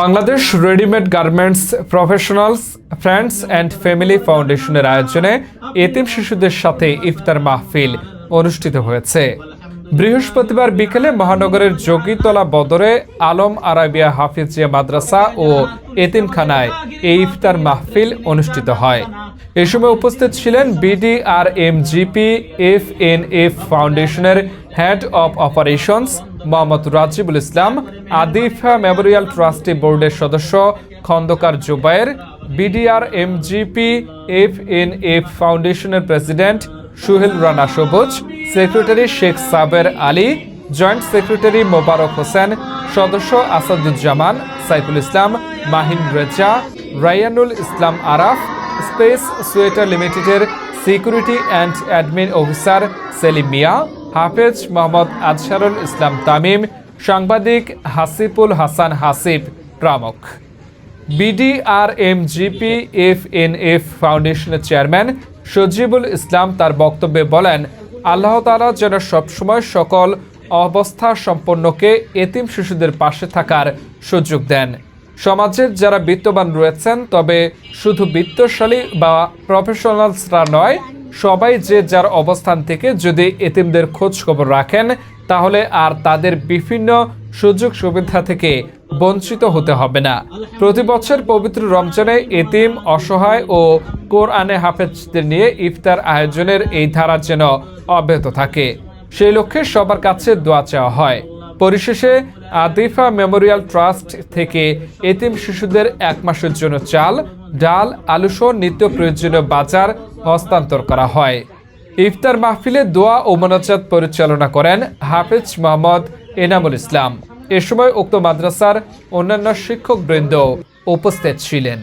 Bangladesh readymade garments professionals friends and family ফাউন্ডেশনের আয়োজনে এতিম শিশুদের সাথে ইফতার মাহফিল অনুষ্ঠিত হয়েছে। বৃহস্পতিবার বিকেলে মহানগরের যোগীতলা বদরে আলম আরাবিয়া হাফিজিয়া মাদ্রাসা ও এতিমখানায় এই ইফতার মাহফিল অনুষ্ঠিত হয়। এ সময় উপস্থিত ছিলেন বিডিআরএমজিপি এফএনএফ ফাউন্ডেশনের head of operations Mohammad Rajibul Islam, Adifa memorial trustee বোর্ডের সদস্য খন্দকার জুবায়ের, বিডিআরএমজিপি এফএনএফ ফাউন্ডেশনের president Suhel Rana Sabuj, secretary Sheikh Saber Ali, joint secretary Mobarak Hossain, সদস্য আসাদুজ্জামান, সাইফুল ইসলাম, মাহিন রেজা, রায়ানুল ইসলাম আরাফ, স্পেস সোয়েটার লিমিটেডের security and admin officer Selim মিয়া, হাফেজ মোহাম্মদ আজহারুল ইসলাম তামিম, সাংবাদিক হাসিবুল হাসান হাসিব প্রমুখ। বিডিআরএমজিপি এফএনএফ ফাউন্ডেশনের চেয়ারম্যান সজিবুল ইসলাম তার বক্তব্যে বলেন, আল্লাহ তাআলা যেন সবসময় সকল অবস্থা সম্পন্নকে এতিম শিশুদের পাশে থাকার সুযোগ দেন। সমাজের যারা বিত্তবান রয়েছেন, তবে শুধু বিত্তশালী বা প্রফেশনালসরা নয়, সবাই যে যার অবস্থান থেকে যদি এতিমদের খোঁজ খবর রাখেন, তাহলে আর তাদের বিভিন্ন সুযোগ সুবিধা থেকে বঞ্চিত হতে হবে না। প্রতি বছর পবিত্র রমজানে এতিম, অসহায় ও কোরআনে হাফেজদের নিয়ে ইফতার আয়োজনের এই ধারা যেন অব্যাহত থাকে, সেই লক্ষ্যে সবার কাছে দোয়া চাওয়া হয়। পরিশেষে আদিফা মেমোরিয়াল ট্রাস্ট থেকে এতিম শিশুদের 1 মাসের জন্য চাল, ডাল, আলুসহ নিত্য প্রয়োজনীয় বাজার হস্তান্তর করা হয়। ইফতার মাহফিলে দোয়া ও মোনাজাত পরিচালনা করেন হাফেজ মোহাম্মদ এনামুল ইসলাম। এ সময় উক্ত মাদ্রাসার অন্যান্য শিক্ষকবৃন্দ উপস্থিত ছিলেন।